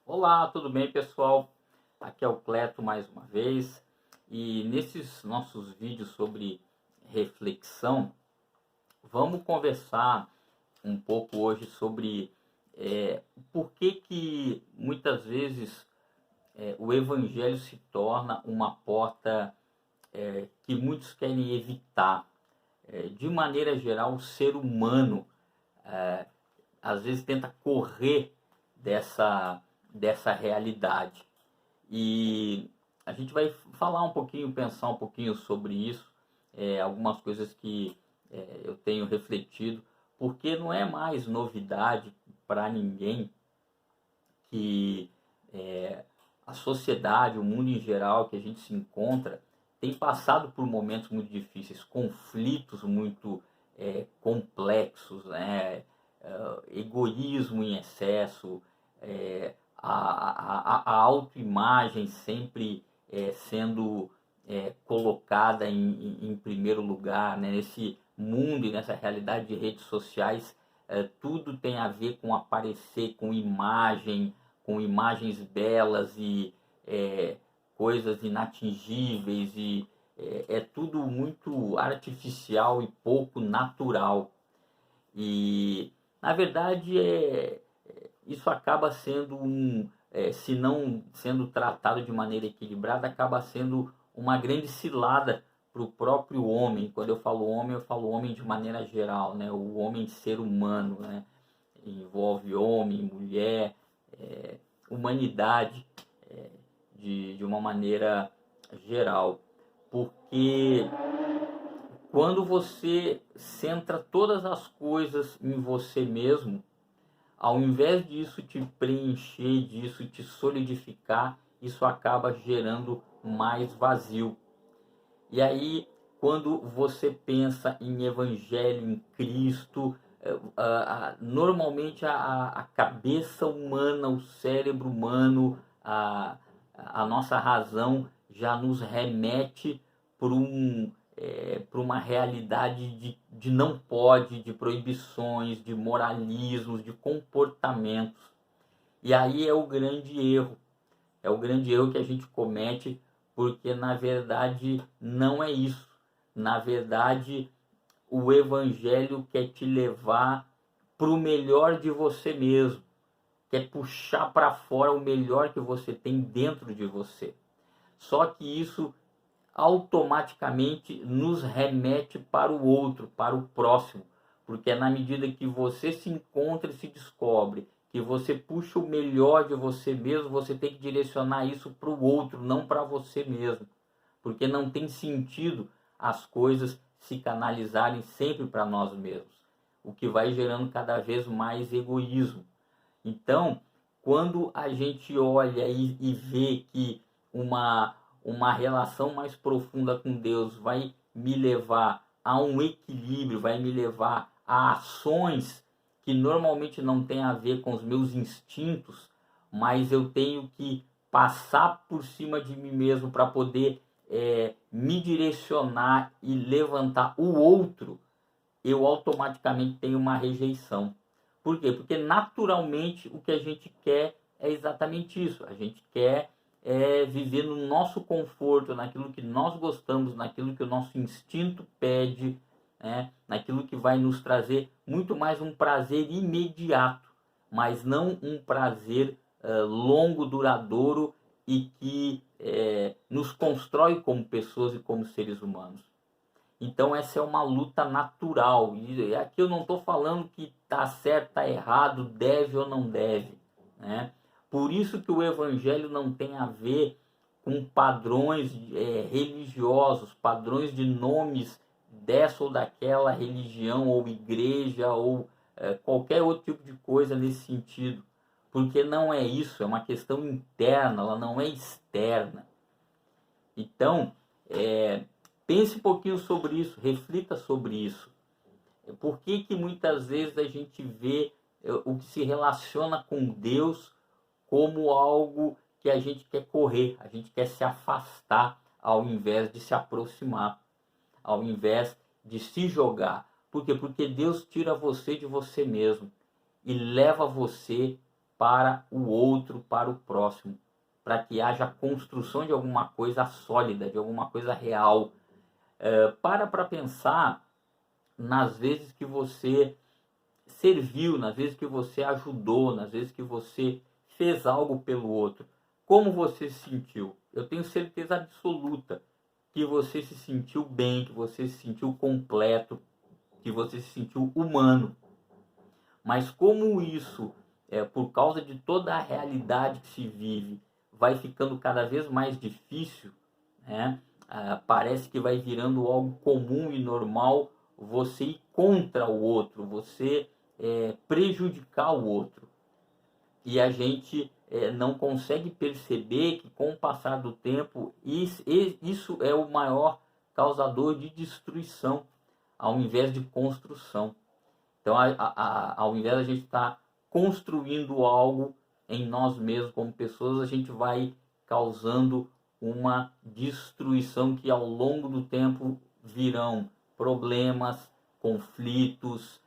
Olá, tudo bem, pessoal? Aqui é o Cleto mais uma vez e nesses nossos vídeos sobre reflexão, vamos conversar um pouco hoje sobre por que muitas vezes o Evangelho se torna uma porta que muitos querem evitar. De maneira geral, o ser humano às vezes tenta correr dessa, dessa realidade. E a gente vai falar um pouquinho, pensar um pouquinho sobre isso, algumas coisas que eu tenho refletido, porque não é mais novidade para ninguém que a sociedade, o mundo em geral que a gente se encontra, tem passado por momentos muito difíceis, conflitos muito complexos, né? Egoísmo em excesso, a autoimagem sempre sendo colocada em primeiro lugar, né? Nesse mundo e nessa realidade de redes sociais, tudo tem a ver com aparecer, com imagens belas e coisas inatingíveis e é tudo muito artificial e pouco natural. E na verdade isso acaba sendo se não sendo tratado de maneira equilibrada, acaba sendo uma grande cilada para o próprio homem. Quando eu falo homem de maneira geral, né? O homem ser humano, né? Envolve homem, mulher, humanidade de uma maneira geral. Porque quando você centra todas as coisas em você mesmo, ao invés disso te preencher, disso te solidificar, isso acaba gerando mais vazio. E aí, quando você pensa em evangelho, em Cristo, normalmente a cabeça humana, o cérebro humano, a nossa razão já nos remete para para uma realidade de não pode, de proibições, de moralismos, de comportamentos. E aí é o grande erro que a gente comete, porque na verdade não é isso. Na verdade, o Evangelho quer te levar para o melhor de você mesmo, quer puxar para fora o melhor que você tem dentro de você. Só que isso automaticamente nos remete para o outro, para o próximo, porque é na medida que você se encontra e se descobre, que você puxa o melhor de você mesmo, você tem que direcionar isso para o outro, não para você mesmo, porque não tem sentido as coisas se canalizarem sempre para nós mesmos, o que vai gerando cada vez mais egoísmo. Então, quando a gente olha e vê que uma, uma relação mais profunda com Deus vai me levar a um equilíbrio, vai me levar a ações que normalmente não tem a ver com os meus instintos, mas eu tenho que passar por cima de mim mesmo para poder me direcionar e levantar o outro, eu automaticamente tenho uma rejeição. Por quê? Porque naturalmente o que a gente quer é exatamente isso. A gente quer viver no nosso conforto, naquilo que nós gostamos, naquilo que o nosso instinto pede, né? Naquilo que vai nos trazer muito mais um prazer imediato, mas não um prazer longo, duradouro e que nos constrói como pessoas e como seres humanos. Então essa é uma luta natural. E aqui eu não estou falando que está certo, está errado, deve ou não deve, né? Por isso que o evangelho não tem a ver com padrões religiosos, padrões de nomes dessa ou daquela religião ou igreja ou qualquer outro tipo de coisa nesse sentido. Porque não é isso, é uma questão interna, ela não é externa. Então, pense um pouquinho sobre isso, reflita sobre isso. Por que muitas vezes a gente vê o que se relaciona com Deus como algo que a gente quer correr, a gente quer se afastar ao invés de se aproximar, ao invés de se jogar. Por quê? Porque Deus tira você de você mesmo e leva você para o outro, para o próximo, para que haja construção de alguma coisa sólida, de alguma coisa real. Para pensar nas vezes que você serviu, nas vezes que você ajudou, nas vezes que você fez algo pelo outro. Como você se sentiu? Eu tenho certeza absoluta que você se sentiu bem, que você se sentiu completo, que você se sentiu humano. Mas como isso, por causa de toda a realidade que se vive, vai ficando cada vez mais difícil, né? Parece que vai virando algo comum e normal você ir contra o outro, você prejudicar o outro. E a gente não consegue perceber que, com o passar do tempo, isso é o maior causador de destruição, ao invés de construção. Então, ao invés de a gente estar construindo algo em nós mesmos como pessoas, a gente vai causando uma destruição que ao longo do tempo virão problemas, conflitos,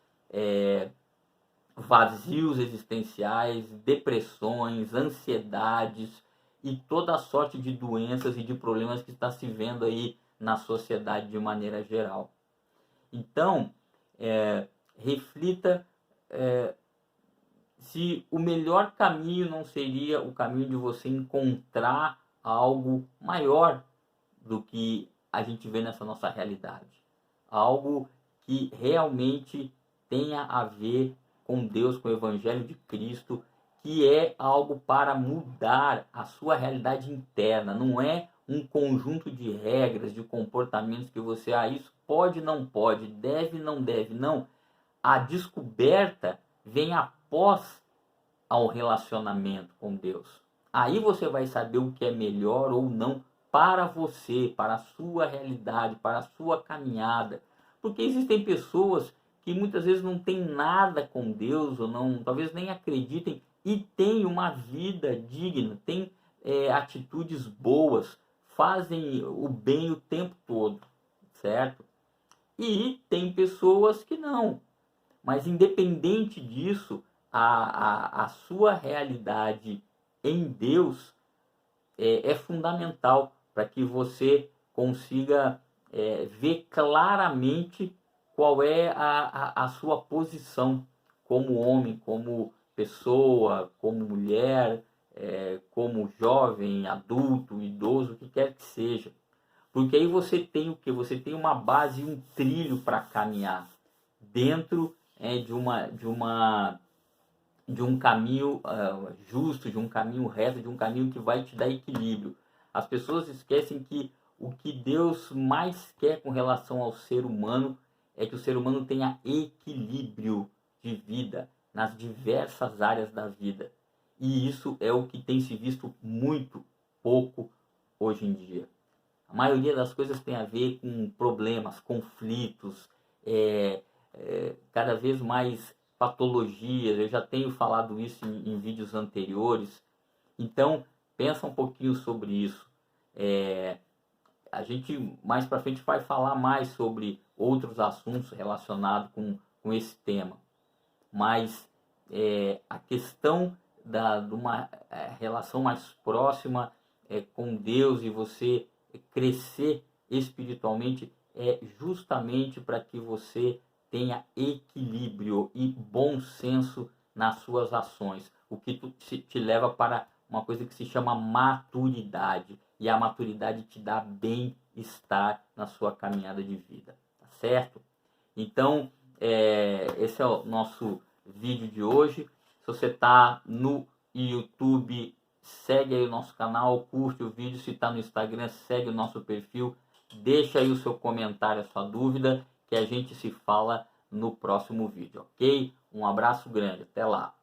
vazios existenciais, depressões, ansiedades e toda a sorte de doenças e de problemas que está se vendo aí na sociedade de maneira geral. Então, reflita se o melhor caminho não seria o caminho de você encontrar algo maior do que a gente vê nessa nossa realidade. Algo que realmente tenha a ver com Deus, com o Evangelho de Cristo, que é algo para mudar a sua realidade interna. Não é um conjunto de regras, de comportamentos que você, isso pode, não pode, deve, não deve. Não. A descoberta vem após ao relacionamento com Deus. Aí você vai saber o que é melhor ou não para você, para a sua realidade, para a sua caminhada. Porque existem pessoas que muitas vezes não têm nada com Deus, ou não, talvez nem acreditem, e têm uma vida digna, têm atitudes boas, fazem o bem o tempo todo, certo? E tem pessoas que não. Mas independente disso, a sua realidade em Deus é fundamental para que você consiga ver claramente qual é a sua posição como homem, como pessoa, como mulher, como jovem, adulto, idoso, o que quer que seja. Porque aí você tem o que? Você tem uma base, um trilho para caminhar dentro de um caminho justo, de um caminho reto, de um caminho que vai te dar equilíbrio. As pessoas esquecem que o que Deus mais quer com relação ao ser humano é que o ser humano tenha equilíbrio de vida nas diversas áreas da vida. E isso é o que tem se visto muito pouco hoje em dia. A maioria das coisas tem a ver com problemas, conflitos, cada vez mais patologias. Eu já tenho falado isso em vídeos anteriores. Então, pensa um pouquinho sobre isso. A gente mais para frente vai falar mais sobre outros assuntos relacionados com esse tema. Mas a questão de uma relação mais próxima com Deus e você crescer espiritualmente é justamente para que você tenha equilíbrio e bom senso nas suas ações, o que te leva para uma coisa que se chama maturidade, e a maturidade te dá bem-estar na sua caminhada de vida, tá certo? Então, esse é o nosso vídeo de hoje. Se você está no YouTube, segue aí o nosso canal, curte o vídeo. Se está no Instagram, segue o nosso perfil. Deixa aí o seu comentário, a sua dúvida, que a gente se fala no próximo vídeo, ok? Um abraço grande, até lá!